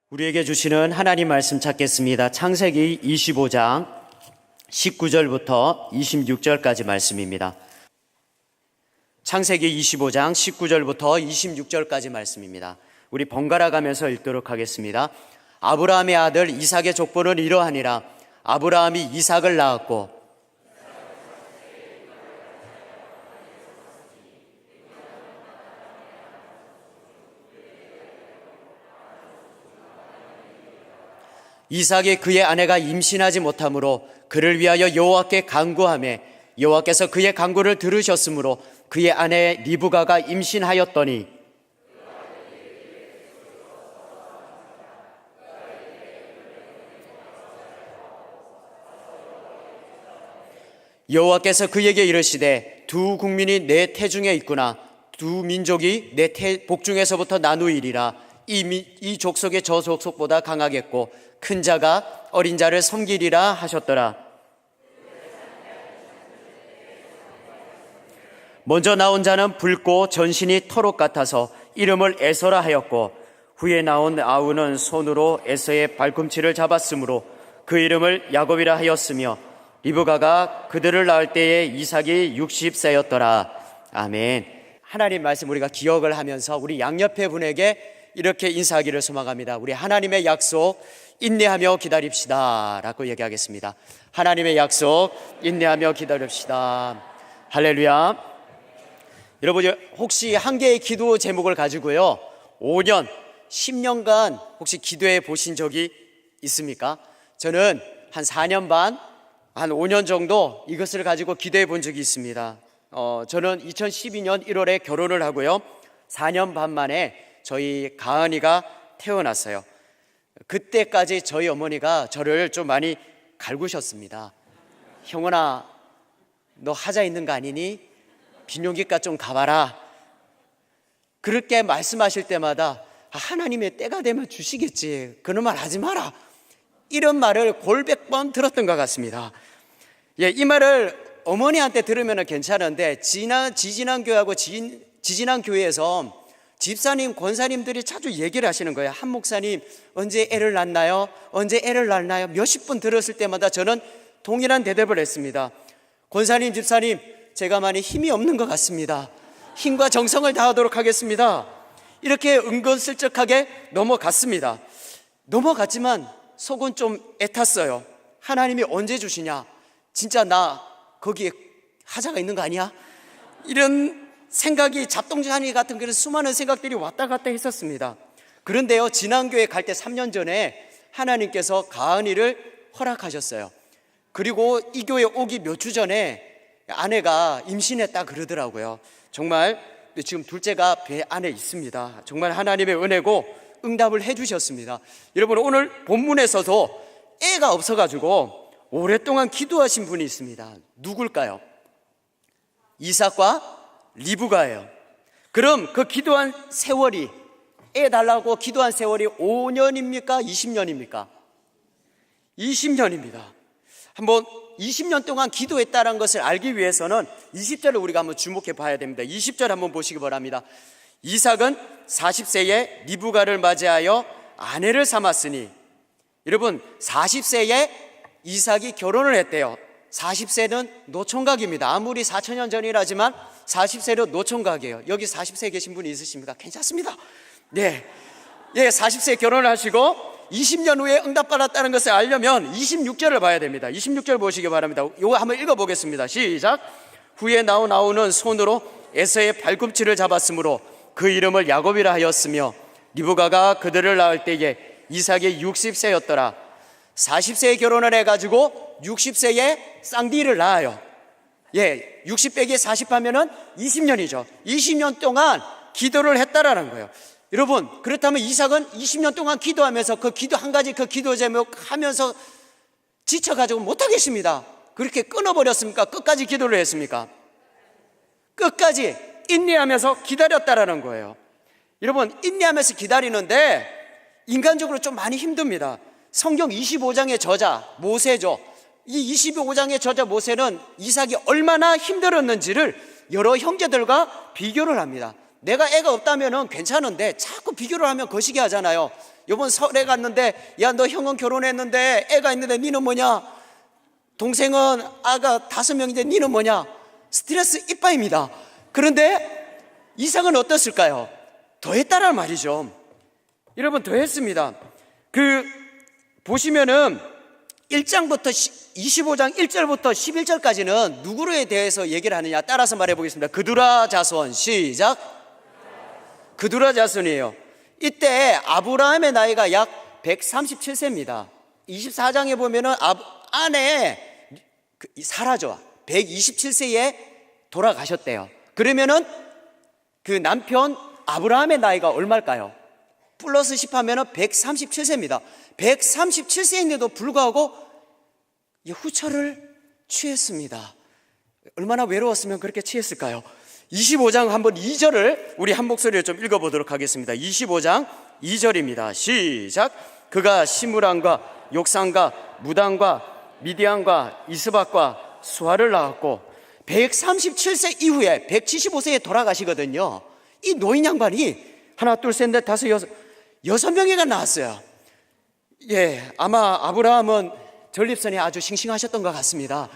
우리에게 주시는 하나님 말씀 찾겠습니다. 창세기 25장 19절부터 26절까지 말씀입니다. 창세기 25장 19절부터 26절까지 말씀입니다. 우리 번갈아 가면서 읽도록 하겠습니다. 아브라함의 아들 이삭의 족보는 이러하니라. 아브라함이 이삭을 낳았고 이삭이 그의 아내가 임신하지 못하므로 그를 위하여 여호와께 간구하매 여호와께서 그의 간구를 들으셨으므로 그의 아내 리브가가 임신하였더니 여호와께서 그에게 이르시되 두 국민이 내 태중에 있구나. 두 민족이 내 복중에서부터 나누이리라. 이 족속이 저 족속보다 강하겠고 큰 자가 어린 자를 섬기리라 하셨더라. 먼저 나온 자는 붉고 전신이 터록 같아서 이름을 에서라 하였고 후에 나온 아우는 손으로 에서의 발꿈치를 잡았으므로 그 이름을 야곱이라 하였으며 리브가가 그들을 낳을 때에 이삭이 60세였더라. 아멘. 하나님 말씀 우리가 기억을 하면서 우리 양옆에 분에게 이렇게 인사하기를 소망합니다. 우리 하나님의 약속 인내하며 기다립시다 라고 얘기하겠습니다. 하나님의 약속 인내하며 기다립시다. 할렐루야. 여러분 혹시 한 개의 기도 제목을 가지고요 5년, 10년간 혹시 기도해 보신 적이 있습니까? 저는 한 4년 반, 한 5년 정도 이것을 가지고 기도해 본 적이 있습니다. 저는 2012년 1월에 결혼을 하고요 4년 반 만에 저희 가은이가 태어났어요. 그때까지 저희 어머니가 저를 좀 많이 갈구셨습니다. 형원아, 너 하자 있는 거 아니니? 비뇨기과 좀 가봐라. 그렇게 말씀하실 때마다 하나님의 때가 되면 주시겠지, 그런 말 하지 마라, 이런 말을 골백번 들었던 것 같습니다. 이 말을 어머니한테 들으면 괜찮은데 지지난 교회하고 지지난 교회에서 집사님, 권사님들이 자주 얘기를 하시는 거예요. 한 목사님 언제 애를 낳나요? 언제 애를 낳나요? 몇십 번 들었을 때마다 저는 동일한 대답을 했습니다. 권사님, 집사님, 제가 많이 힘이 없는 것 같습니다. 힘과 정성을 다하도록 하겠습니다. 이렇게 은근슬쩍하게 넘어갔습니다. 넘어갔지만 속은 좀 애탔어요. 하나님이 언제 주시냐? 진짜 나 거기에 하자가 있는 거 아니야? 이런 생각이 잡동사니 같은 그런 수많은 생각들이 왔다 갔다 했었습니다. 그런데요, 지난 교회 갈 때 3년 전에 하나님께서 가은이를 허락하셨어요. 그리고 이 교회 오기 몇 주 전에 아내가 임신했다 그러더라고요. 정말 지금 둘째가 배 안에 있습니다. 정말 하나님의 은혜고 응답을 해주셨습니다. 여러분, 오늘 본문에서도 애가 없어가지고 오랫동안 기도하신 분이 있습니다. 누굴까요? 이삭과 리브가예요. 그럼 그 기도한 세월이, 애 달라고 기도한 세월이 5년입니까? 20년입니까? 20년입니다. 한번 20년 동안 기도했다는 것을 알기 위해서는 20절을 우리가 한번 주목해 봐야 됩니다. 20절 한번 보시기 바랍니다. 이삭은 40세에 리브가를 맞이하여 아내를 삼았으니, 여러분 40세에 이삭이 결혼을 했대요. 40세는 노총각입니다. 아무리 4천년 전이라지만 40세로 노총각이에요. 여기 40세 계신 분이 있으십니까? 괜찮습니다. 네, 40세에 결혼을 하시고 20년 후에 응답받았다는 것을 알려면 26절을 봐야 됩니다. 26절 보시기 바랍니다. 이거 한번 읽어보겠습니다. 시작. 후에 나온 아우는 손으로 에서의 발꿈치를 잡았으므로 그 이름을 야곱이라 하였으며 리브가가 그들을 낳을 때에 이삭이 60세였더라. 40세에 결혼을 해가지고 60세에 쌍디를 낳아요. 60 빼기 40 하면은 20년이죠. 20년 동안 기도를 했다라는 거예요. 여러분, 그렇다면 이삭은 20년 동안 기도하면서 그 기도 한 가지, 그 기도 제목 하면서 지쳐가지고 못하겠습니다. 그렇게 끊어버렸습니까? 끝까지 기도를 했습니까? 끝까지 인내하면서 기다렸다라는 거예요. 여러분, 인내하면서 기다리는데 인간적으로 좀 많이 힘듭니다. 성경 25장의 저자 모세죠. 이 25장의 저자 모세는 이삭이 얼마나 힘들었는지를 여러 형제들과 비교를 합니다. 내가 애가 없다면 괜찮은데 자꾸 비교를 하면 거시기 하잖아요. 요번 설에 갔는데, 야, 너 형은 결혼했는데 애가 있는데 니는 뭐냐? 동생은 아가 5명인데 니는 뭐냐? 스트레스 이빠입니다. 그런데 이삭은 어떻을까요? 더했다라는 말이죠. 여러분, 더했습니다. 보시면은 1장부터 25장 1절부터 11절까지는 누구에 대해서 얘기를 하느냐, 따라서 말해 보겠습니다. 그두라 자손. 시작. 그두라 자손이에요. 이때 아브라함의 나이가 약 137세입니다 24장에 보면은 아내 사라져 127세에 돌아가셨대요. 그러면은 그 남편 아브라함의 나이가 얼마일까요? 플러스 10 하면은 137세입니다 137세인데도 불구하고 후처를 취했습니다. 얼마나 외로웠으면 그렇게 취했을까요? 25장 한번 2절을 우리 한 목소리로 좀 읽어보도록 하겠습니다. 25장 2절입니다. 시작. 그가 시므랑과 욕산과 무당과 미디안과 이스박과 수아를 낳았고 137세 이후에 175세에 돌아가시거든요. 이 노인 양반이 하나 둘 셋 넷 다섯 여섯 명이가 나왔어요. 예, 아마 아브라함은 전립선이 아주 싱싱하셨던 것 같습니다.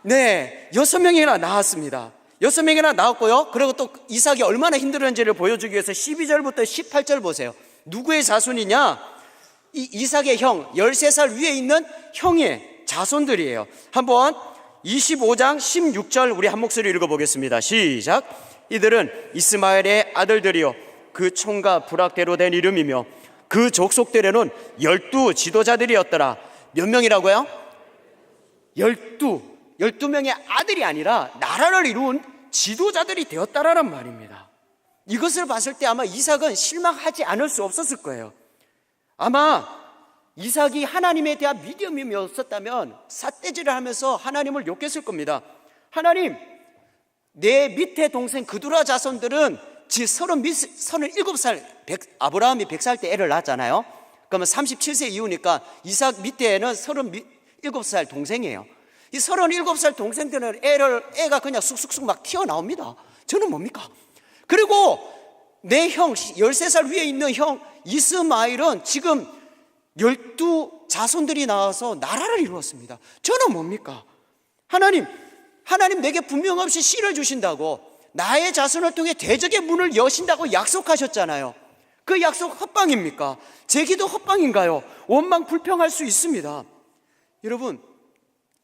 네, 6명이나 나왔습니다. 6명이나 나왔고요. 그리고 또 이삭이 얼마나 힘들었는지를 보여주기 위해서 12절부터 18절 보세요. 누구의 자손이냐? 이 이삭의 형, 13살 위에 있는 형의 자손들이에요. 한번 25장 16절 우리 한 목소리 읽어보겠습니다. 시작. 이들은 이스마엘의 아들들이요 그 총과 부락대로 된 이름이며 그 족속들에는 12 지도자들이었더라. 몇 명이라고요? 12명의 아들이 아니라 나라를 이룬 지도자들이 되었다라는 말입니다. 이것을 봤을 때 아마 이삭은 실망하지 않을 수 없었을 거예요. 아마 이삭이 하나님에 대한 믿음이 없었다면 삿대질을 하면서 하나님을 욕했을 겁니다. 하나님, 내 밑에 동생 그두라 자손들은 지 37살, 아브라함이 100살 때 애를 낳았잖아요. 그러면 37세 이후니까 이삭 밑에는 37살 동생이에요. 이 37살 동생들은 애가 그냥 쑥쑥쑥 막 튀어나옵니다. 저는 뭡니까? 그리고 내 형, 13살 위에 있는 형 이스마엘은 지금 12 자손들이 나와서 나라를 이루었습니다. 저는 뭡니까? 하나님 내게 분명 없이 씨를 주신다고, 나의 자손을 통해 대적의 문을 여신다고 약속하셨잖아요. 그 약속 헛방입니까? 제 기도 헛방인가요? 원망 불평할 수 있습니다. 여러분,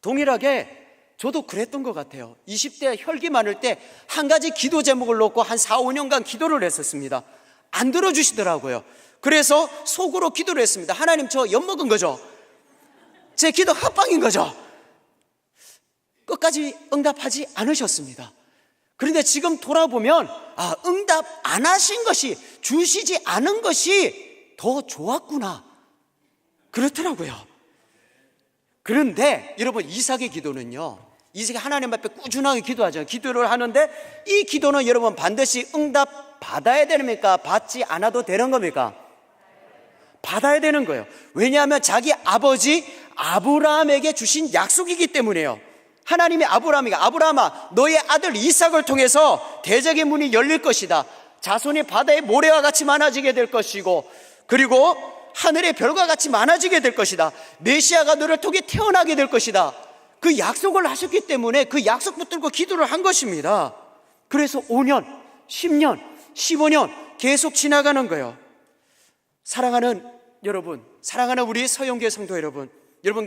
동일하게 저도 그랬던 것 같아요. 20대 혈기 많을 때 한 가지 기도 제목을 놓고 한 4, 5년간 기도를 했었습니다. 안 들어주시더라고요. 그래서 속으로 기도를 했습니다. 하나님, 저 엿먹은 거죠? 제 기도 헛방인 거죠? 끝까지 응답하지 않으셨습니다. 그런데 지금 돌아보면 응답 안 하신 것이, 주시지 않은 것이 더 좋았구나, 그렇더라고요. 그런데 여러분, 이삭의 기도는요, 이삭이 하나님 앞에 꾸준하게 기도하잖아요. 기도를 하는데 이 기도는 여러분 반드시 응답 받아야 됩니까? 받지 않아도 되는 겁니까? 받아야 되는 거예요. 왜냐하면 자기 아버지 아브라함에게 주신 약속이기 때문에요. 하나님이 아브라함아, 너의 아들 이삭을 통해서 대적의 문이 열릴 것이다. 자손이 바다의 모래와 같이 많아지게 될 것이고, 그리고 하늘의 별과 같이 많아지게 될 것이다. 메시아가 너를 통해 태어나게 될 것이다. 그 약속을 하셨기 때문에 그 약속 붙들고 기도를 한 것입니다. 그래서 5년, 10년, 15년 계속 지나가는 거예요. 사랑하는 여러분, 사랑하는 우리 서영교회 성도 여러분,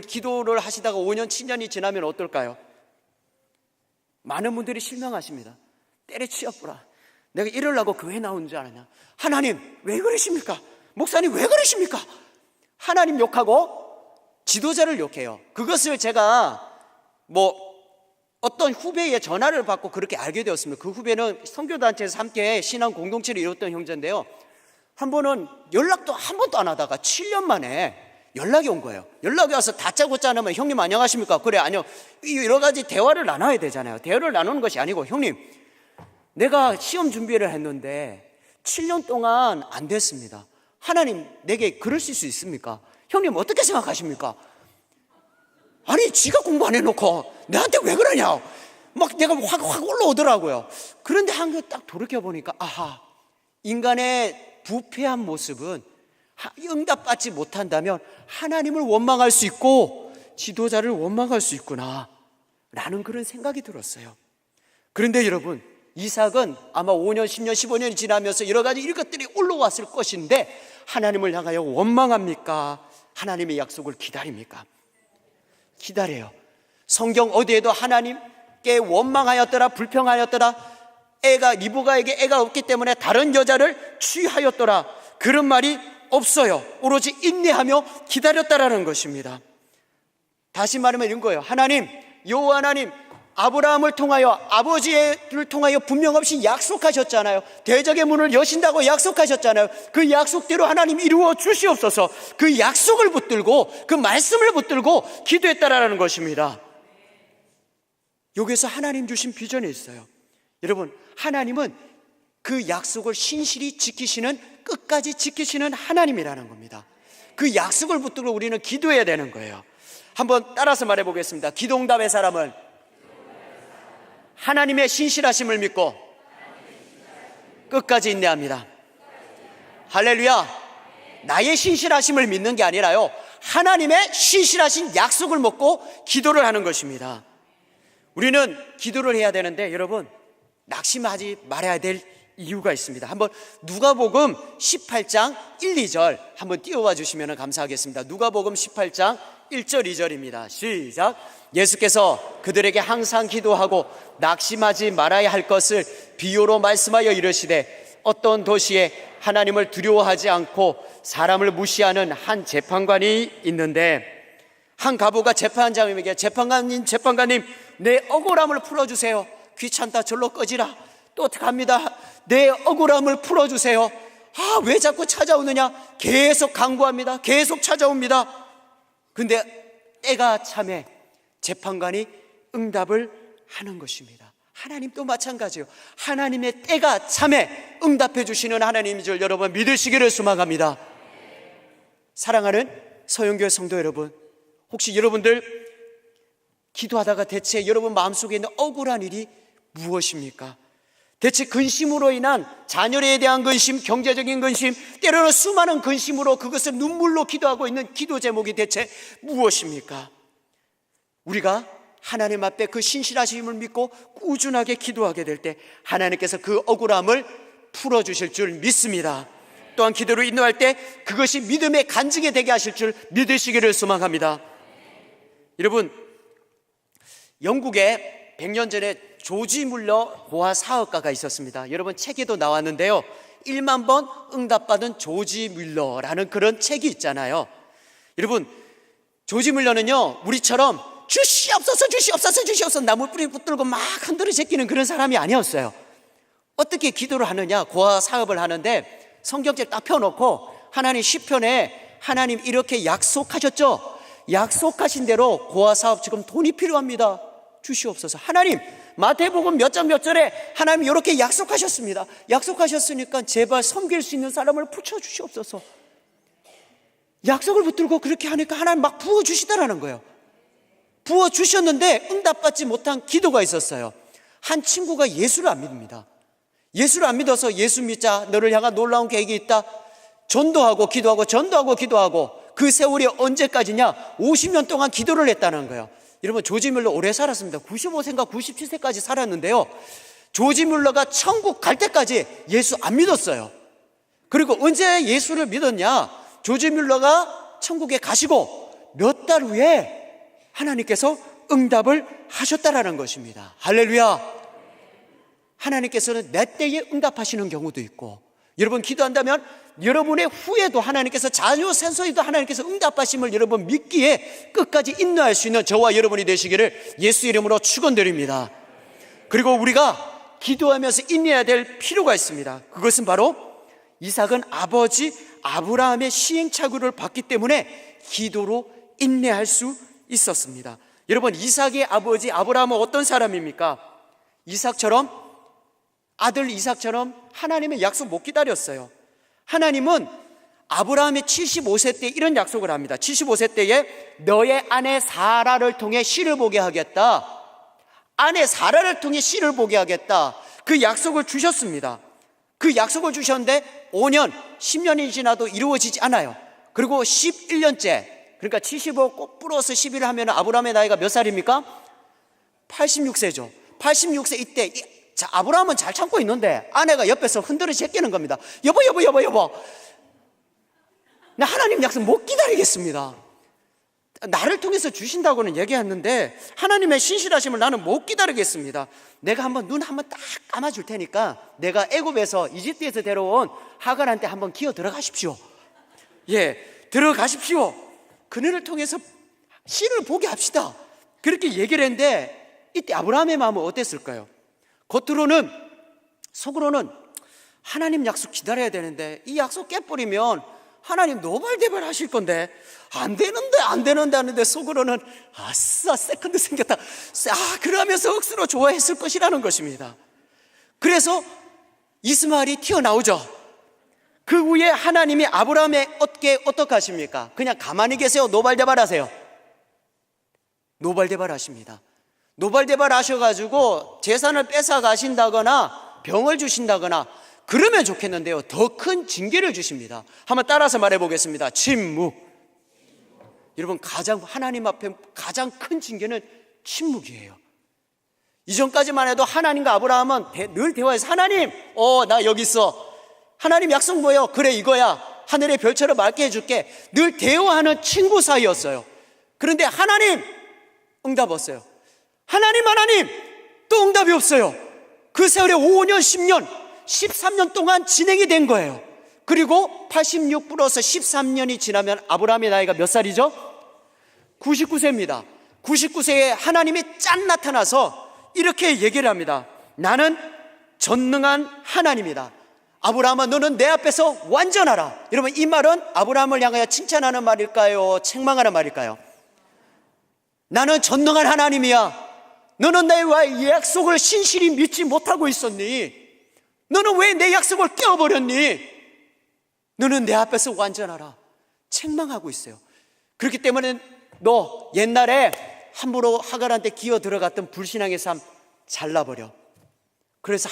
기도를 하시다가 5년, 7년이 지나면 어떨까요? 많은 분들이 실망하십니다. 때려치웠구나. 내가 이러려고 교회 나온 줄 알았냐? 하나님, 왜 그러십니까? 목사님, 왜 그러십니까? 하나님 욕하고 지도자를 욕해요. 그것을 제가 어떤 후배의 전화를 받고 그렇게 알게 되었습니다. 그 후배는 선교단체에서 함께 신앙 공동체를 이뤘던 형제인데요, 한 번은 연락도 한 번도 안 하다가 7년 만에 연락이 온 거예요. 연락이 와서 다짜고짜 하면, 형님 안녕하십니까? 그래, 아니요. 여러 가지 대화를 나눠야 되잖아요. 대화를 나누는 것이 아니고, 형님, 내가 시험 준비를 했는데 7년 동안 안 됐습니다. 하나님 내게 그러실 수 있습니까? 형님 어떻게 생각하십니까? 아니, 지가 공부 안 해놓고 나한테 왜 그러냐, 막 내가 확 올라오더라고요. 그런데 한 개 딱 돌이켜보니까, 인간의 부패한 모습은 응답받지 못한다면 하나님을 원망할 수 있고 지도자를 원망할 수 있구나 라는 그런 생각이 들었어요. 그런데 여러분, 이삭은 아마 5년, 10년, 15년이 지나면서 여러 가지 이것들이 올라왔을 것인데 하나님을 향하여 원망합니까? 하나님의 약속을 기다립니까? 기다려요. 성경 어디에도 하나님께 원망하였더라, 불평하였더라, 리브가에게 애가 없기 때문에 다른 여자를 취하였더라, 그런 말이 없어요. 오로지 인내하며 기다렸다라는 것입니다. 다시 말하면 이런 거예요. 하나님, 여호와 하나님, 아브라함을 통하여, 아버지를 통하여 분명 없이 약속하셨잖아요. 대적의 문을 여신다고 약속하셨잖아요. 그 약속대로 하나님 이루어 주시옵소서. 그 약속을 붙들고, 그 말씀을 붙들고 기도했다라는 것입니다. 여기서 하나님 주신 비전이 있어요. 여러분, 하나님은 그 약속을 신실히 지키시는, 끝까지 지키시는 하나님이라는 겁니다. 그 약속을 붙들고 우리는 기도해야 되는 거예요. 한번 따라서 말해 보겠습니다. 기도응답의 사람은 하나님의 신실하심을 믿고 끝까지 인내합니다. 할렐루야. 나의 신실하심을 믿는 게 아니라요, 하나님의 신실하신 약속을 먹고 기도를 하는 것입니다. 우리는 기도를 해야 되는데 여러분, 낙심하지 말아야 될 이유가 있습니다. 한번 누가복음 18장 1, 2절 한번 띄워봐 주시면 감사하겠습니다. 누가복음 18장 1절 2절입니다. 시작. 예수께서 그들에게 항상 기도하고 낙심하지 말아야 할 것을 비유로 말씀하여 이르시되, 어떤 도시에 하나님을 두려워하지 않고 사람을 무시하는 한 재판관이 있는데, 한 가부가 재판장에게 재판관님 내 억울함을 풀어주세요. 귀찮다, 절로 꺼지라. 또 갑니다. 내 억울함을 풀어주세요. 왜 자꾸 찾아오느냐. 계속 간구합니다. 계속 찾아옵니다. 근데 때가 참에 재판관이 응답을 하는 것입니다. 하나님도 마찬가지예요. 하나님의 때가 참에 응답해 주시는 하나님인 줄 여러분 믿으시기를 소망합니다. 사랑하는 서영교회 성도 여러분, 혹시 여러분들 기도하다가 대체 여러분 마음속에 있는 억울한 일이 무엇입니까? 대체 근심으로 인한 자녀에 대한 근심, 경제적인 근심, 때로는 수많은 근심으로 그것을 눈물로 기도하고 있는 기도 제목이 대체 무엇입니까? 우리가 하나님 앞에 그 신실하심을 믿고 꾸준하게 기도하게 될 때 하나님께서 그 억울함을 풀어주실 줄 믿습니다. 또한 기도를 인도할 때 그것이 믿음의 간증이 되게 하실 줄 믿으시기를 소망합니다. 여러분, 영국에 100년 전에 조지 물러 고아 사업가가 있었습니다. 여러분, 책에도 나왔는데요, 1만 번 응답받은 조지 물러라는 그런 책이 있잖아요. 여러분, 조지 물러는요, 우리처럼 주시옵소서 주시옵소서 주시옵소서 나무 뿌리 붙들고 막 흔들어 제끼는 그런 사람이 아니었어요. 어떻게 기도를 하느냐, 고아 사업을 하는데 성경책 딱 펴놓고 하나님 시편에 하나님 이렇게 약속하셨죠? 약속하신 대로 고아 사업 지금 돈이 필요합니다. 주시옵소서. 하나님, 마태복음 몇 장 몇 절에 하나님 이렇게 약속하셨습니다. 약속하셨으니까 제발 섬길 수 있는 사람을 붙여주시옵소서. 약속을 붙들고 그렇게 하니까 하나님 막 부어주시더라는 거예요. 부어주셨는데 응답받지 못한 기도가 있었어요. 한 친구가 예수를 안 믿습니다. 예수를 안 믿어서 예수 믿자, 너를 향한 놀라운 계획이 있다. 전도하고 기도하고 전도하고 기도하고, 그 세월이 언제까지냐? 50년 동안 기도를 했다는 거예요. 여러분, 조지 물러 오래 살았습니다. 95세인가 97세까지 살았는데요, 조지 물러가 천국 갈 때까지 예수 안 믿었어요. 그리고 언제 예수를 믿었냐? 조지 물러가 천국에 가시고 몇 달 후에 하나님께서 응답을 하셨다라는 것입니다. 할렐루야. 하나님께서는 내 때에 응답하시는 경우도 있고, 여러분 기도한다면 여러분의 후에도 하나님께서, 자녀 생소에도 하나님께서 응답하심을 여러분 믿기에 끝까지 인내할 수 있는 저와 여러분이 되시기를 예수 이름으로 축원드립니다. 그리고 우리가 기도하면서 인내해야 될 필요가 있습니다. 그것은 바로 이삭은 아버지 아브라함의 시행착오를 봤기 때문에 기도로 인내할 수 있었습니다. 여러분, 이삭의 아버지 아브라함은 어떤 사람입니까? 이삭처럼, 아들 이삭처럼 하나님의 약속 못 기다렸어요. 하나님은 아브라함이 75세 때 이런 약속을 합니다. 75세 때에 너의 아내 사라를 통해 씨를 보게 하겠다. 아내 사라를 통해 씨를 보게 하겠다. 그 약속을 주셨습니다. 그 약속을 주셨는데 5년, 10년이 지나도 이루어지지 않아요. 그리고 11년째, 그러니까 75 꼭 플러스 11을 하면 아브라함의 나이가 몇 살입니까? 86세죠. 86세 이때 아브라함은 잘 참고 있는데 아내가 옆에서 흔들어 제끼는 겁니다. 여보, 나 하나님 약속 못 기다리겠습니다. 나를 통해서 주신다고는 얘기했는데 하나님의 신실하심을 나는 못 기다리겠습니다. 내가 눈 한번 딱 감아줄 테니까 내가 애굽에서 이집트에서 데려온 하갈한테 한번 기어 들어가십시오. 들어가십시오. 그녀를 통해서 신을 보게 합시다. 그렇게 얘기를 했는데 이때 아브라함의 마음은 어땠을까요? 겉으로는, 속으로는 하나님 약속 기다려야 되는데 이 약속 깨버리면 하나님 노발대발 하실 건데 안 되는데 하는데 속으로는 아싸 세컨드 생겼다. 그러면서 억수로 좋아했을 것이라는 것입니다. 그래서 이스마엘이 튀어나오죠. 그 후에 하나님이 아브라함의 어깨 어떻게 하십니까? 그냥 가만히 계세요? 노발대발 하세요? 노발대발 하십니다. 노발대발 하셔가지고 재산을 뺏어 가신다거나 병을 주신다거나 그러면 좋겠는데요, 더 큰 징계를 주십니다. 한번 따라서 말해보겠습니다. 침묵. 여러분, 하나님 앞에 가장 큰 징계는 침묵이에요. 이전까지만 해도 하나님과 아브라함은 늘 대화해서 하나님, 나 여기 있어. 하나님 약속 뭐예요? 그래, 이거야. 하늘의 별처럼 맑게 해줄게. 늘 대화하는 친구 사이였어요. 그런데 하나님, 응답 없어요. 하나님, 또 응답이 없어요. 그 세월에 5년, 10년, 13년 동안 진행이 된 거예요. 그리고 86 플러스 13년이 지나면 아브라함의 나이가 몇 살이죠? 99세입니다. 99세에 하나님이 짠 나타나서 이렇게 얘기를 합니다. 나는 전능한 하나님이다. 아브라함아, 너는 내 앞에서 완전하라. 여러분, 이 말은 아브라함을 향하여 칭찬하는 말일까요? 책망하는 말일까요? 나는 전능한 하나님이야. 너는 나의 약속을 신실히 믿지 못하고 있었니? 너는 왜 내 약속을 깨어버렸니? 너는 내 앞에서 완전하라. 책망하고 있어요. 그렇기 때문에 너 옛날에 함부로 하갈한테 기어 들어갔던 불신앙의 삶 잘라버려. 그래서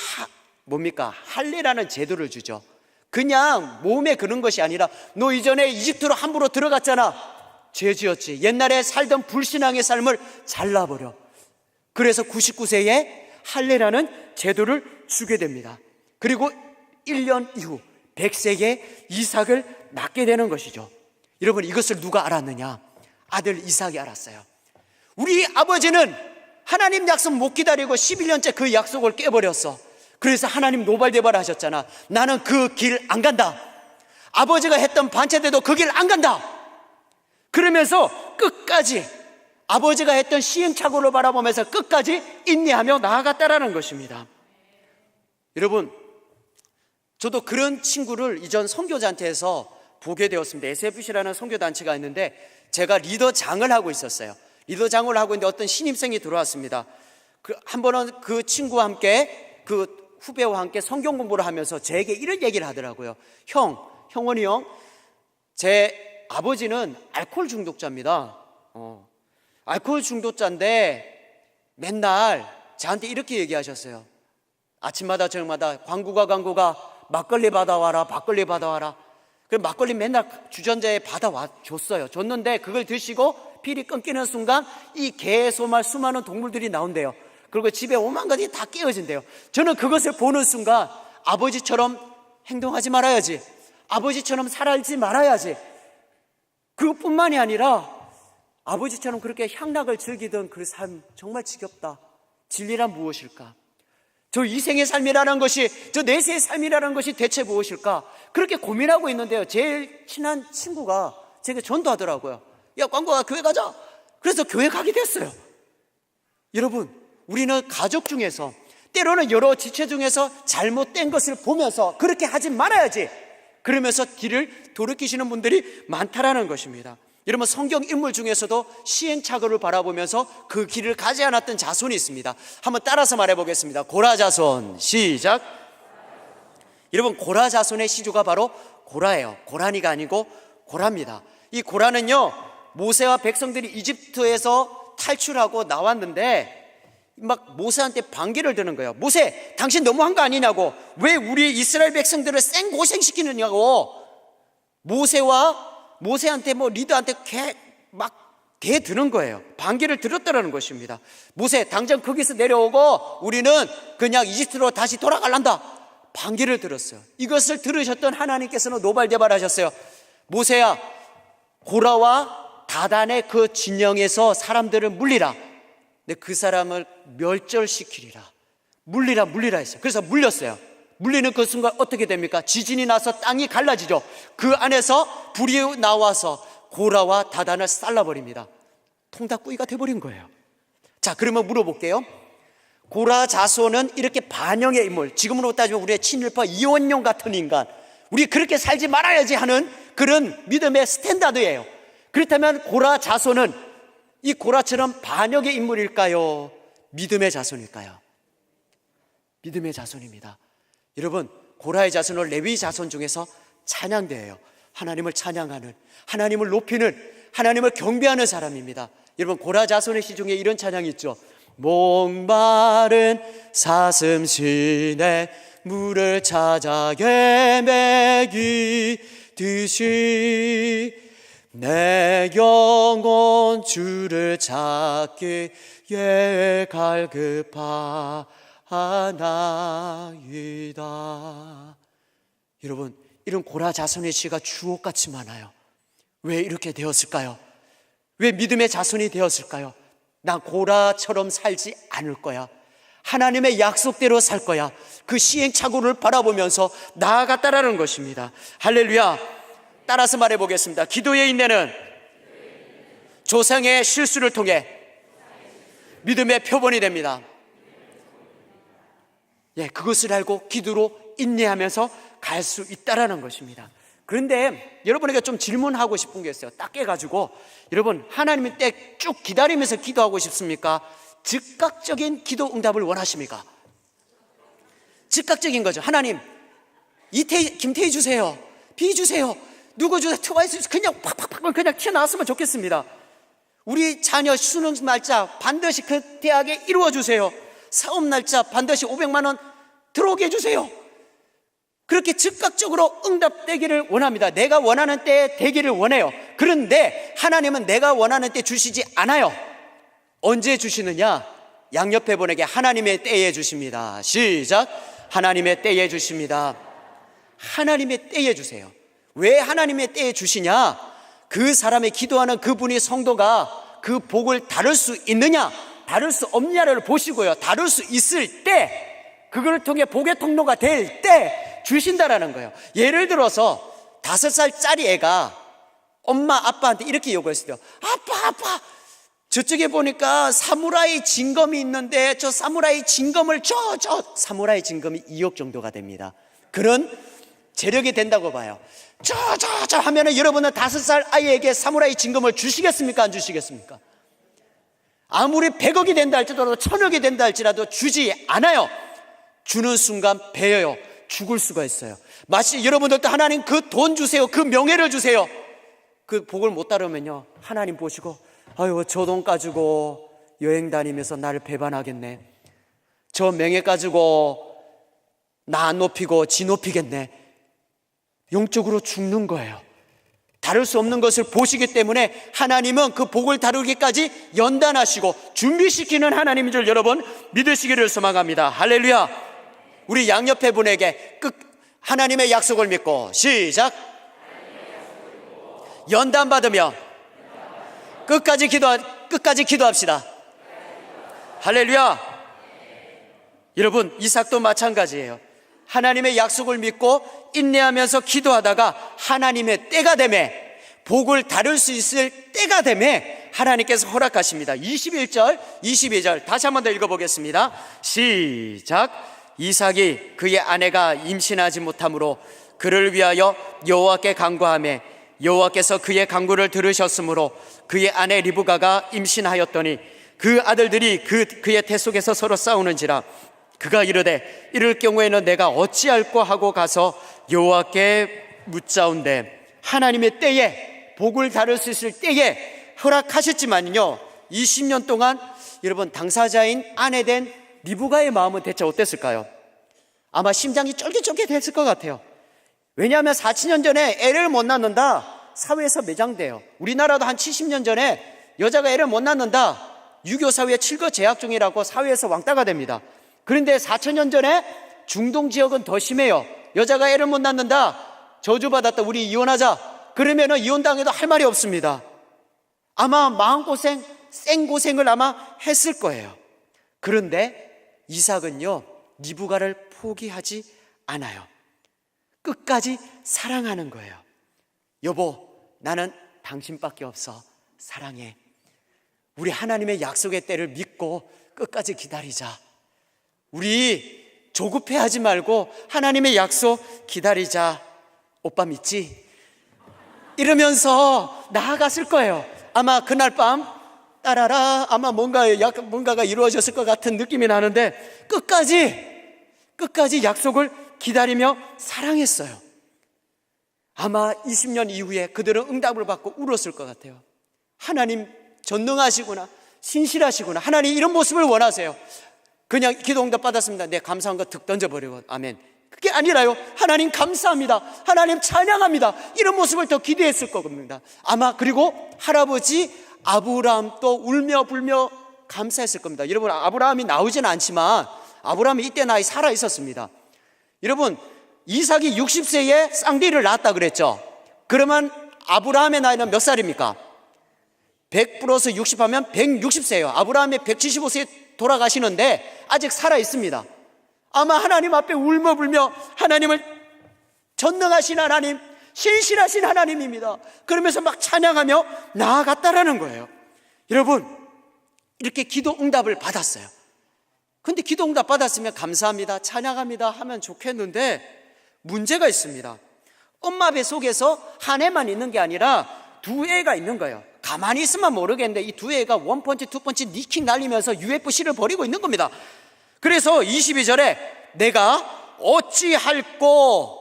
뭡니까? 할례라는 제도를 주죠. 그냥 몸에 그런 것이 아니라 너 이전에 이집트로 함부로 들어갔잖아. 죄 지었지. 옛날에 살던 불신앙의 삶을 잘라버려. 그래서 99세에 할례라는 제도를 주게 됩니다. 그리고 1년 이후 100세에 이삭을 낳게 되는 것이죠. 여러분, 이것을 누가 알았느냐? 아들 이삭이 알았어요. 우리 아버지는 하나님 약속 못 기다리고 11년째 그 약속을 깨버렸어. 그래서 하나님 노발대발 하셨잖아. 나는 그 길 안 간다. 아버지가 했던 반차대도 그 길 안 간다. 그러면서 끝까지 아버지가 했던 시행착오를 바라보면서 끝까지 인내하며 나아갔다라는 것입니다. 여러분, 저도 그런 친구를 이전 선교단체에서 보게 되었습니다. SFC라는 선교단체가 있는데 제가 리더장을 하고 있었어요. 리더장을 하고 있는데 어떤 신입생이 들어왔습니다. 한 번은 그 친구와 함께, 그 후배와 함께 성경 공부를 하면서 제게 이런 얘기를 하더라고요. 형원이 형, 제 아버지는 알코올 중독자입니다. 알코올 중독자인데 맨날 저한테 이렇게 얘기하셨어요. 아침마다 저녁마다 광고가 막걸리 받아와라. 그럼 막걸리 맨날 주전자에 줬어요. 줬는데 그걸 드시고 필이 끊기는 순간 이 개, 소말, 수많은 동물들이 나온대요. 그리고 집에 오만 가지 다 깨어진대요. 저는 그것을 보는 순간 아버지처럼 행동하지 말아야지. 아버지처럼 살지 말아야지. 그것뿐만이 아니라 아버지처럼 그렇게 향락을 즐기던 그 삶 정말 지겹다. 진리란 무엇일까? 저 이생의 삶이라는 것이, 저 내세의 삶이라는 것이 대체 무엇일까? 그렇게 고민하고 있는데요, 제일 친한 친구가 제게 전도하더라고요. 야, 광고가 교회 가자. 그래서 교회 가게 됐어요. 여러분, 우리는 가족 중에서 때로는 여러 지체 중에서 잘못된 것을 보면서 그렇게 하지 말아야지, 그러면서 길을 돌이키시는 분들이 많다라는 것입니다. 여러분, 성경 인물 중에서도 시행착오를 바라보면서 그 길을 가지 않았던 자손이 있습니다. 한번 따라서 말해보겠습니다. 고라 자손, 시작. 여러분, 고라 자손의 시조가 바로 고라예요. 고라니가 아니고 고라입니다. 이 고라는요, 모세와 백성들이 이집트에서 탈출하고 나왔는데 막 모세한테 반기를 드는 거예요. 모세, 당신 너무한 거 아니냐고. 왜 우리 이스라엘 백성들을 생고생시키느냐고. 모세한테 리더한테 개 드는 거예요. 반기를 들었다라는 것입니다. 모세, 당장 거기서 내려오고 우리는 그냥 이집트로 다시 돌아갈란다. 반기를 들었어요. 이것을 들으셨던 하나님께서는 노발대발하셨어요. 모세야, 고라와 다단의 그 진영에서 사람들을 물리라. 근데 그 사람을 멸절시키리라. 물리라 했어요. 그래서 물렸어요. 물리는 그 순간 어떻게 됩니까? 지진이 나서 땅이 갈라지죠. 그 안에서 불이 나와서 고라와 다단을 잘라버립니다. 통닭구이가 돼버린 거예요. 자, 그러면 물어볼게요. 고라 자손은 이렇게 반영의 인물, 지금으로 따지면 우리의 친일파 이원용 같은 인간, 우리 그렇게 살지 말아야지 하는 그런 믿음의 스탠다드예요. 그렇다면 고라 자손은 이 고라처럼 반역의 인물일까요? 믿음의 자손일까요? 믿음의 자손입니다. 여러분, 고라의 자손은 레위 자손 중에서 찬양대예요. 하나님을 찬양하는, 하나님을 높이는, 하나님을 경배하는 사람입니다. 여러분, 고라 자손의 시 중에 이런 찬양이 있죠. 목마른 사슴신에 물을 찾아 헤매기듯이 내 영혼 주를 찾기에 갈급하나이다. 여러분, 이런 고라 자손의 시가 주옥같이 많아요. 왜 이렇게 되었을까요? 왜 믿음의 자손이 되었을까요? 난 고라처럼 살지 않을 거야. 하나님의 약속대로 살 거야. 그 시행착오를 바라보면서 나아갔다라는 것입니다. 할렐루야. 따라서 말해보겠습니다. 기도의 인내는 조상의 실수를 통해 믿음의 표본이 됩니다. 그것을 알고 기도로 인내하면서 갈 수 있다라는 것입니다. 그런데 여러분에게 좀 질문하고 싶은 게 있어요. 딱 깨가지고, 여러분, 하나님의 때 쭉 기다리면서 기도하고 싶습니까? 즉각적인 기도 응답을 원하십니까? 즉각적인 거죠. 하나님, 김태희 주세요. 비 주세요. 누구 주세요. 트와이스 그냥 팍팍팍 그냥 튀어나왔으면 좋겠습니다. 우리 자녀 수능 날짜 반드시 그 대학에 이루어 주세요. 사업 날짜 반드시 500만 원 들어오게 해주세요. 그렇게 즉각적으로 응답되기를 원합니다. 내가 원하는 때에 되기를 원해요. 그런데 하나님은 내가 원하는 때 주시지 않아요. 언제 주시느냐? 양옆에 분에게 하나님의 때에 주십니다. 시작. 하나님의 때에 주십니다. 하나님의 때에 주세요. 왜 하나님의 때에 주시냐? 그 사람의 기도하는 그분이 성도가 그 복을 다룰 수 있느냐 다룰 수 없냐를 보시고요, 다룰 수 있을 때, 그걸 통해 복의 통로가 될 때 주신다라는 거예요. 예를 들어서 5살짜리 애가 엄마 아빠한테 이렇게 요구했어요. 아빠, 저쪽에 보니까 사무라이 진검이 있는데 저 사무라이 진검을 사무라이 진검이 2억 정도가 됩니다. 그런 재력이 된다고 봐요. 저 하면은 여러분은 5살 아이에게 사무라이 진검을 주시겠습니까? 안 주시겠습니까? 아무리 100억이 된다 할지라도 1000억이 된다 할지라도 주지 않아요. 주는 순간 배여요. 죽을 수가 있어요. 마치 여러분들도 하나님 그 돈 주세요. 그 명예를 주세요. 그 복을 못 따르면요, 하나님 보시고 아유, 저 돈 가지고 여행 다니면서 나를 배반하겠네. 저 명예 가지고 나 안 높이고 지 높이겠네. 영적으로 죽는 거예요. 다룰 수 없는 것을 보시기 때문에 하나님은 그 복을 다루기까지 연단하시고 준비시키는 하나님인 줄 여러분 믿으시기를 소망합니다. 할렐루야. 우리 양옆에 분에게 하나님의 약속을 믿고 시작. 연단받으며 끝까지 기도합시다. 할렐루야. 여러분, 이삭도 마찬가지예요. 하나님의 약속을 믿고 인내하면서 기도하다가 하나님의 때가 되매, 복을 다룰 수 있을 때가 되매 하나님께서 허락하십니다. 21절 22절 다시 한 번 더 읽어보겠습니다. 시작. 이삭이 그의 아내가 임신하지 못하므로 그를 위하여 여호와께 간구하매 여호와께서 그의 간구를 들으셨으므로 그의 아내 리브가가 임신하였더니 그 아들들이 그의 태 속에서 서로 싸우는지라 그가 이르되 이럴 경우에는 내가 어찌할꼬 하고 가서 여호와께 묻자온대. 하나님의 때에 복을 다룰 수 있을 때에 허락하셨지만요, 20년 동안 여러분 당사자인 아내 된 리브가의 마음은 대체 어땠을까요? 아마 심장이 쫄깃쫄깃했을 것 같아요. 왜냐하면 4,000년 전에 애를 못 낳는다 사회에서 매장돼요. 우리나라도 한 70년 전에 여자가 애를 못 낳는다 유교 사회의 칠거 제약 중이라고 사회에서 왕따가 됩니다. 그런데 4,000년 전에 중동 지역은 더 심해요. 여자가 애를 못 낳는다 저주받았다 우리 이혼하자 그러면은 이혼당해도 할 말이 없습니다. 아마 마음고생 생고생을 아마 했을 거예요. 그런데 이삭은요 리브가를 포기하지 않아요. 끝까지 사랑하는 거예요. 여보 나는 당신밖에 없어 사랑해. 우리 하나님의 약속의 때를 믿고 끝까지 기다리자. 우리 조급해하지 말고 하나님의 약속 기다리자. 오빠 믿지? 이러면서 나아갔을 거예요. 아마 그날 밤 따라라 아마 뭔가가 이루어졌을 것 같은 느낌이 나는데 끝까지 약속을 기다리며 사랑했어요. 아마 20년 이후에 그들은 응답을 받고 울었을 것 같아요. 하나님 전능하시구나 신실하시구나 하나님 이런 모습을 원하세요. 그냥 기도 응답 받았습니다. 네 감사한 거 득 던져버리고 아멘. 그게 아니라요 하나님 감사합니다 하나님 찬양합니다 이런 모습을 더 기대했을 겁니다. 아마 그리고 할아버지 아브라함도 울며 불며 감사했을 겁니다. 여러분 아브라함이 나오지는 않지만 아브라함이 이때 나이 살아 있었습니다. 여러분 이삭이 60세에 쌍둥이를 낳았다 그랬죠. 그러면 아브라함의 나이는 몇 살입니까? 100 플러스 60 하면 160세예요 아브라함이 175세에 돌아가시는데 아직 살아 있습니다. 아마 하나님 앞에 울며 불며 하나님을 전능하신 하나님 신실하신 하나님입니다 그러면서 막 찬양하며 나아갔다라는 거예요. 여러분 이렇게 기도 응답을 받았어요. 근데 기도 응답 받았으면 감사합니다 찬양합니다 하면 좋겠는데 문제가 있습니다. 엄마 배 속에서 한 애만 있는 게 아니라 두 애가 있는 거예요. 가만히 있으면 모르겠는데 이 두 애가 원펀치 투펀치 니킥 날리면서 UFC를 벌이고 있는 겁니다. 그래서 22절에 내가 어찌할꼬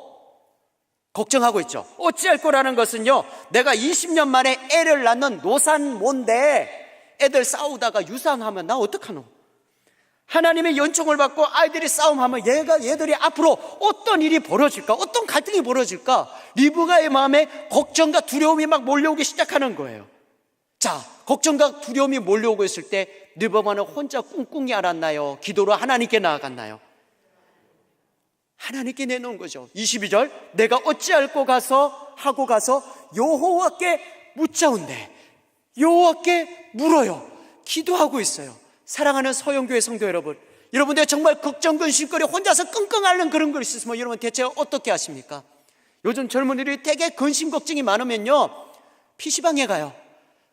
걱정하고 있죠. 어찌할꼬라는 것은요 내가 20년 만에 애를 낳는 노산모인데 애들 싸우다가 유산하면 나 어떡하노. 하나님의 연총을 받고 아이들이 싸움하면 얘들이 앞으로 어떤 일이 벌어질까 어떤 갈등이 벌어질까 리브가의 마음에 걱정과 두려움이 막 몰려오기 시작하는 거예요. 자 걱정과 두려움이 몰려오고 있을 때 리브가는 혼자 꿍꿍이 앓았나요? 기도로 하나님께 나아갔나요? 하나님께 내놓은 거죠. 22절 내가 어찌할꼬 하고 가서 여호와께 묻자온대 여호와께 물어요. 기도하고 있어요. 사랑하는 서영교회 성도 여러분 여러분들 정말 걱정 근심거리 혼자서 끙끙 앓는 그런 거 있으면 여러분 대체 어떻게 하십니까? 요즘 젊은이들이 되게 근심 걱정이 많으면요 PC방에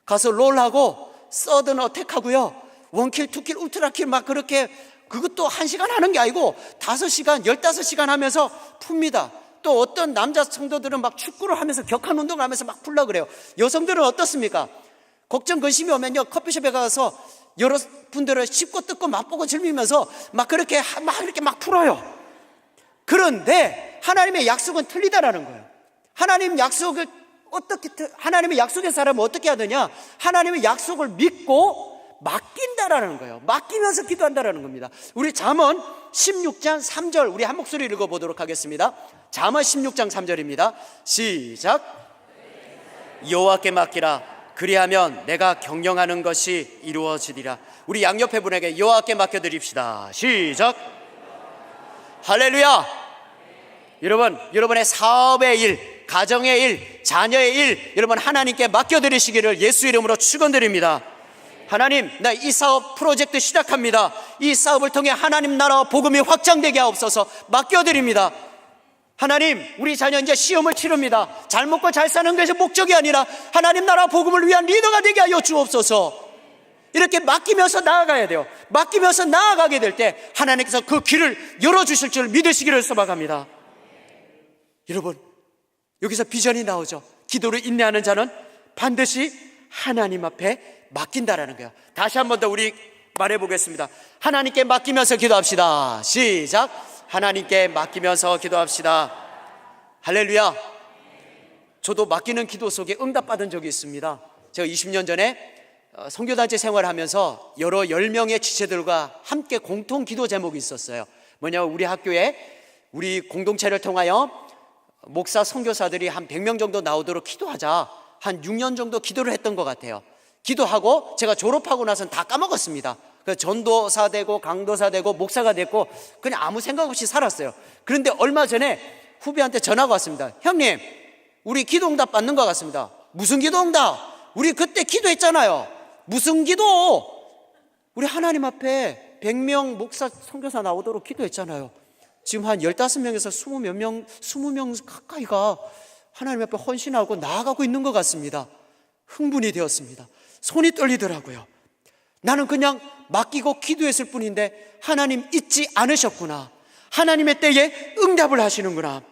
가서 롤하고 서든 어택하고요 원킬 투킬 울트라킬 막 그렇게 그것도 1시간 하는 게 아니고 5시간 15시간 하면서 풉니다. 또 어떤 남자 성도들은 막 축구를 하면서 격한 운동을 하면서 막 풀라 그래요. 여성들은 어떻습니까? 걱정 근심이 오면요 커피숍에 가서 여러 분들을 씹고 뜯고 맛보고 즐기면서 막 그렇게 이렇게 막 풀어요. 그런데 하나님의 약속은 틀리다라는 거예요. 하나님의 약속의 사람은 어떻게 하느냐? 하나님의 약속을 믿고 맡긴다라는 거예요. 맡기면서 기도한다라는 겁니다. 우리 잠언 16장 3절 우리 한 목소리 읽어보도록 하겠습니다. 잠언 16장 3절입니다. 시작. 여호와께 맡기라. 그리하면 내가 경영하는 것이 이루어지리라. 우리 양옆에 분에게 여호와께 맡겨드립시다. 시작. 할렐루야. 여러분의 사업의 일, 가정의 일, 자녀의 일 여러분 하나님께 맡겨드리시기를 예수 이름으로 축원드립니다. 하나님 나 이 사업 프로젝트 시작합니다. 이 사업을 통해 하나님 나라와 복음이 확장되게 하옵소서. 맡겨드립니다. 하나님 우리 자녀 이제 시험을 치릅니다. 잘 먹고 잘 사는 것이 목적이 아니라 하나님 나라 복음을 위한 리더가 되게 하여 주옵소서. 이렇게 맡기면서 나아가야 돼요. 맡기면서 나아가게 될 때 하나님께서 그 길을 열어주실 줄 믿으시기를 소망합니다. 여러분 여기서 비전이 나오죠. 기도를 인내하는 자는 반드시 하나님 앞에 맡긴다라는 거예요. 다시 한 번 더 우리 말해보겠습니다. 하나님께 맡기면서 기도합시다. 시작. 하나님께 맡기면서 기도합시다. 할렐루야. 저도 맡기는 기도 속에 응답받은 적이 있습니다. 제가 20년 전에 선교단체 생활하면서 여러 10명의 지체들과 함께 공통 기도 제목이 있었어요. 뭐냐면 우리 학교에 우리 공동체를 통하여 목사 선교사들이 한 100명 정도 나오도록 기도하자. 한 6년 정도 기도를 했던 것 같아요. 기도하고 제가 졸업하고 나서는 다 까먹었습니다. 그래서 전도사 되고 강도사 되고 목사가 됐고 그냥 아무 생각 없이 살았어요. 그런데 얼마 전에 후배한테 전화가 왔습니다. 형님, 우리 기도응답 받는 것 같습니다. 무슨 기도응답? 우리 그때 기도했잖아요. 무슨 기도? 우리 하나님 앞에 100명 목사 선교사 나오도록 기도했잖아요. 지금 한 15명에서 20명 가까이가 하나님 앞에 헌신하고 나아가고 있는 것 같습니다. 흥분이 되었습니다. 손이 떨리더라고요. 나는 그냥 맡기고 기도했을 뿐인데 하나님 잊지 않으셨구나. 하나님의 때에 응답을 하시는구나.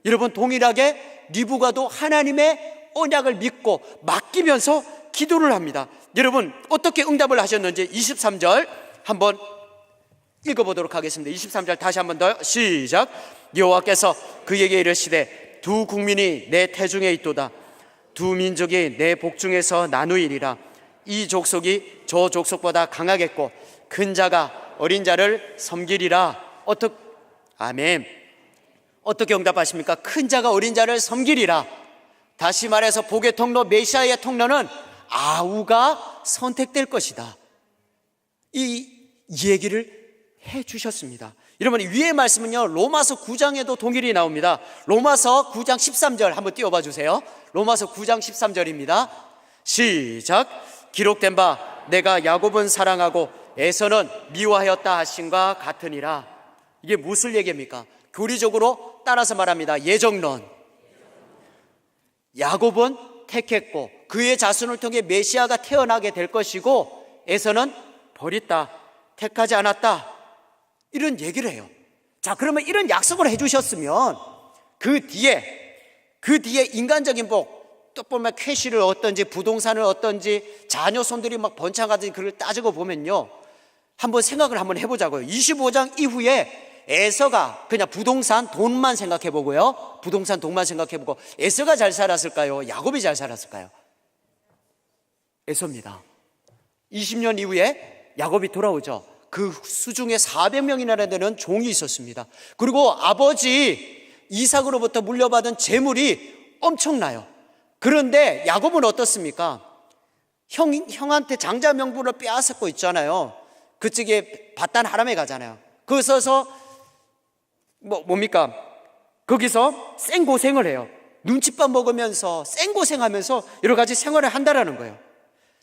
여러분, 동일하게 리브가도 하나님의 언약을 믿고 맡기면서 기도를 합니다. 여러분, 어떻게 응답을 하셨는지 23절 한번 읽어보도록 하겠습니다. 23절 다시 한번 더 시작. 여호와께서 그에게 이르시되 두 국민이 내 태중에 있도다. 두 민족이 내 복중에서 나누이리라. 이 족속이 저 족속보다 강하겠고 큰 자가 어린 자를 섬기리라. 아멘. 어떻게 응답하십니까? 큰 자가 어린 자를 섬기리라. 다시 말해서 복의 통로, 메시아의 통로는 아우가 선택될 것이다. 이 얘기를 해 주셨습니다. 여러분, 위의 말씀은요 로마서 9장에도 동일히 나옵니다. 로마서 9장 13절 한번 띄워봐 주세요. 로마서 9장 13절입니다. 시작. 기록된 바 내가 야곱은 사랑하고 에서는 미워하였다 하신과 같으니라. 이게 무슨 얘기입니까? 교리적으로 따라서 말합니다. 예정론. 야곱은 택했고 그의 자손을 통해 메시아가 태어나게 될 것이고 에서는 버렸다, 택하지 않았다, 이런 얘기를 해요. 자, 그러면 이런 약속을 해주셨으면 그 뒤에 인간적인 복, 또 보면 캐시를 얻든지 부동산을 얻든지 자녀 손들이 막 번창하든지 그걸 따지고 보면요, 한번 생각을 한번 해보자고요. 25장 이후에 에서가 그냥 부동산 돈만 생각해보고요, 부동산 돈만 생각해보고 에서가 잘 살았을까요? 야곱이 잘 살았을까요? 에서입니다. 20년 이후에 야곱이 돌아오죠. 그 수중에 400명이나 되는 종이 있었습니다. 그리고 아버지 이삭으로부터 물려받은 재물이 엄청나요. 그런데 야곱은 어떻습니까? 형한테 장자 명분을 빼앗고 있잖아요. 그쪽에 바단 하람에 가잖아요. 거기서 뭡니까? 거기서 생고생을 해요. 눈칫밥 먹으면서 생고생하면서 여러 가지 생활을 한다라는 거예요.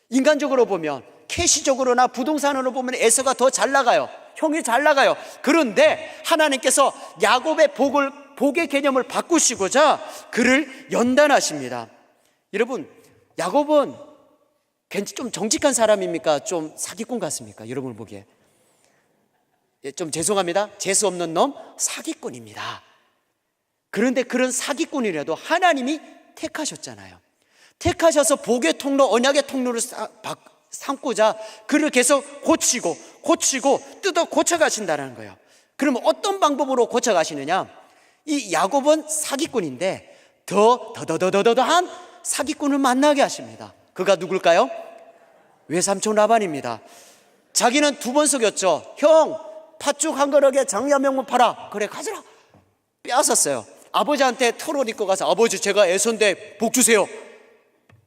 인간적으로 보면, 캐시적으로나 부동산으로 보면 에서가 더 잘 나가요. 형이 잘 나가요. 그런데 하나님께서 야곱의 복의 개념을 바꾸시고자 그를 연단하십니다. 여러분, 야곱은 좀 정직한 사람입니까? 좀 사기꾼 같습니까? 여러분을 보기에. 좀 죄송합니다. 재수 없는 놈, 사기꾼입니다. 그런데 그런 사기꾼이라도 하나님이 택하셨잖아요. 택하셔서 복의 통로, 언약의 통로를 삼고자 그를 계속 고치고 뜯어 고쳐가신다는 거예요. 그러면 어떤 방법으로 고쳐가시느냐? 이 야곱은 사기꾼인데 더한 사기꾼을 만나게 하십니다. 그가 누굴까요? 외삼촌 라반입니다. 자기는 2번 속였죠. 형, 팥죽 한 그릇에 장야명문 팔아. 그래, 가져라. 빼앗았어요. 아버지한테 털옷 입고 가서 아버지, 제가 애손데 복 주세요.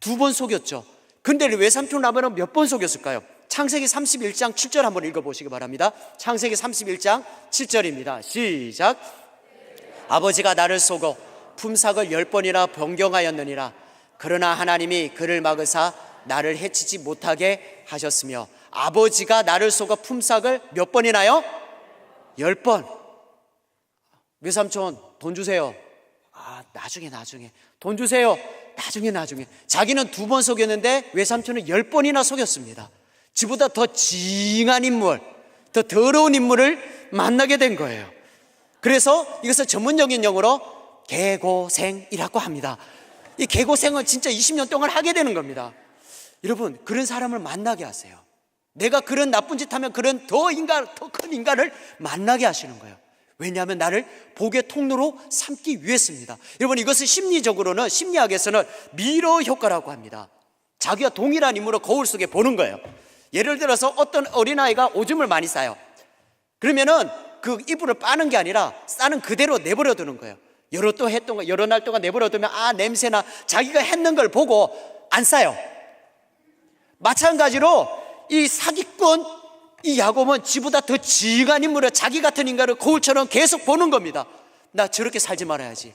2번 속였죠. 근데 외삼촌 라반은 몇 번 속였을까요? 창세기 31장 7절 한번 읽어보시기 바랍니다. 창세기 31장 7절입니다. 시작. 아버지가 나를 속어 품삯을 10번이나 변경하였느니라. 그러나 하나님이 그를 막으사 나를 해치지 못하게 하셨으며. 아버지가 나를 속어 품삯을 몇 번이나요? 10번. 외삼촌 돈 주세요. 나중에 돈 주세요. 나중에. 자기는 2번 속였는데 외삼촌은 10번이나 속였습니다. 지보다 더 징한 인물, 더 더러운 인물을 만나게 된 거예요. 그래서 이것을 전문적인 용어로 개고생이라고 합니다. 이 개고생은 진짜 20년 동안 하게 되는 겁니다. 여러분, 그런 사람을 만나게 하세요. 내가 그런 나쁜 짓 하면 그런 더 큰 인간을 만나게 하시는 거예요. 왜냐하면 나를 복의 통로로 삼기 위해서입니다. 여러분, 이것을 심리학에서는 미러 효과라고 합니다. 자기와 동일한 인물을 거울 속에 보는 거예요. 예를 들어서 어떤 어린아이가 오줌을 많이 싸요. 그러면은 그 이불을 빠는 게 아니라 싸는 그대로 내버려 두는 거예요. 여러 날 동안 내버려 두면 냄새나, 자기가 했는 걸 보고 안 싸요. 마찬가지로 이 사기꾼 이 야곱은 지보다 더 지휘관 인물을, 자기 같은 인간을 거울처럼 계속 보는 겁니다. 나 저렇게 살지 말아야지.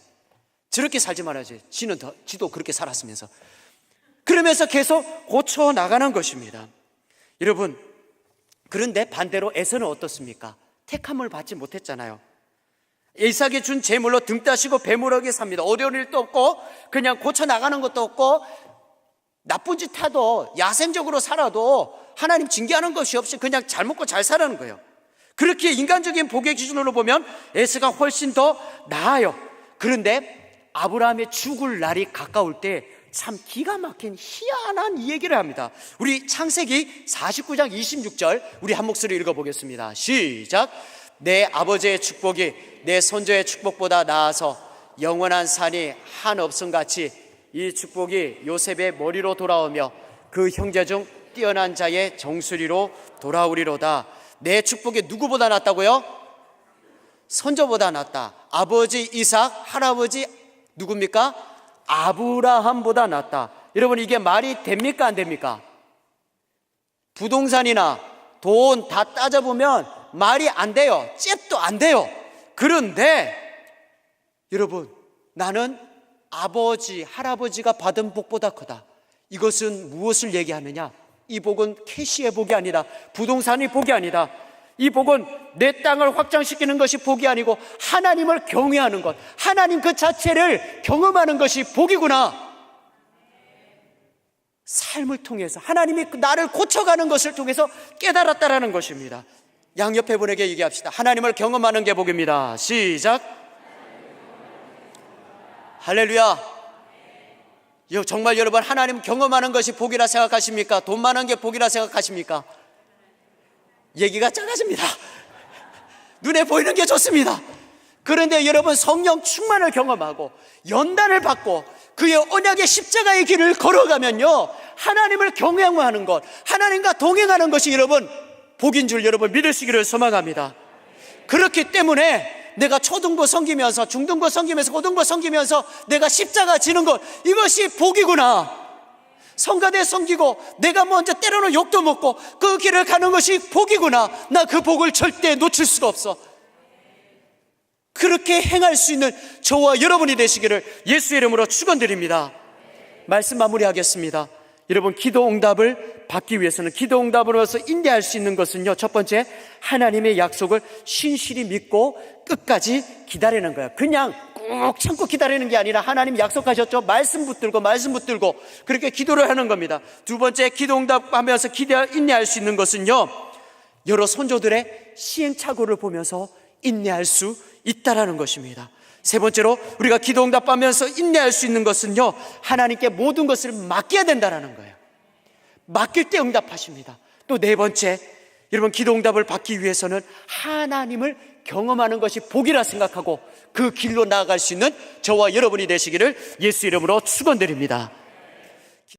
저렇게 살지 말아야지. 지도 그렇게 살았으면서. 그러면서 계속 고쳐 나가는 것입니다. 여러분, 그런데 반대로 에서는 어떻습니까? 택함을 받지 못했잖아요. 이삭이 준 재물로 등 따시고 배무르게 삽니다. 어려운 일도 없고 그냥 고쳐 나가는 것도 없고 나쁜 짓 해도 야생적으로 살아도 하나님 징계하는 것이 없이 그냥 잘 먹고 잘 살아는 거예요. 그렇게 인간적인 복의 기준으로 보면 에서가 훨씬 더 나아요. 그런데 아브라함의 죽을 날이 가까울 때 참 기가 막힌 희한한 이 얘기를 합니다. 우리 창세기 49장 26절 우리 한 목소리 읽어보겠습니다. 시작. 내 아버지의 축복이 내 손자의 축복보다 나아서 영원한 산이 한없음같이 이 축복이 요셉의 머리로 돌아오며 그 형제 중 뛰어난 자의 정수리로 돌아오리로다. 내 축복이 누구보다 낫다고요? 손자보다 낫다. 아버지 이삭, 할아버지 누굽니까? 아브라함보다 낫다. 여러분, 이게 말이 됩니까 안 됩니까? 부동산이나 돈 다 따져보면 말이 안 돼요. 잽도 안 돼요. 그런데 여러분, 나는 아버지, 할아버지가 받은 복보다 크다. 이것은 무엇을 얘기하느냐? 이 복은 캐시의 복이 아니다. 부동산의 복이 아니다. 이 복은 내 땅을 확장시키는 것이 복이 아니고 하나님을 경외하는 것, 하나님 그 자체를 경험하는 것이 복이구나. 삶을 통해서 하나님이 나를 고쳐가는 것을 통해서 깨달았다라는 것입니다. 양옆에 분에게 얘기합시다. 하나님을 경험하는 게 복입니다. 시작. 할렐루야. 정말 여러분, 하나님 경험하는 것이 복이라 생각하십니까? 돈 많은 게 복이라 생각하십니까? 얘기가 작아집니다. 눈에 보이는 게 좋습니다. 그런데 여러분, 성령 충만을 경험하고 연단을 받고 그의 언약의 십자가의 길을 걸어가면요, 하나님을 경외하는 것, 하나님과 동행하는 것이 여러분 복인 줄 여러분 믿으시기를 소망합니다. 그렇기 때문에 내가 초등부 섬기면서, 중등부 섬기면서, 고등부 섬기면서 내가 십자가 지는 것, 이것이 복이구나. 성가대 섬기고 내가 먼저 때로는 욕도 먹고 그 길을 가는 것이 복이구나. 나 그 복을 절대 놓칠 수가 없어. 그렇게 행할 수 있는 저와 여러분이 되시기를 예수의 이름으로 축원드립니다. 말씀 마무리하겠습니다. 여러분, 기도 응답을 받기 위해서는, 기도 응답으로서 인내할 수 있는 것은요, 첫 번째, 하나님의 약속을 신실히 믿고 끝까지 기다리는 거예요. 그냥 꾹 참고 기다리는 게 아니라 하나님 약속하셨죠? 말씀 붙들고 그렇게 기도를 하는 겁니다. 두 번째, 기도 응답하면서 인내할 수 있는 것은요, 여러 선조들의 시행착오를 보면서 인내할 수 있다라는 것입니다. 세 번째로, 우리가 기도 응답하면서 인내할 수 있는 것은요, 하나님께 모든 것을 맡겨야 된다라는 거예요. 맡길 때 응답하십니다. 또 네 번째, 여러분, 기도 응답을 받기 위해서는 하나님을 경험하는 것이 복이라 생각하고 그 길로 나아갈 수 있는 저와 여러분이 되시기를 예수 이름으로 축원드립니다.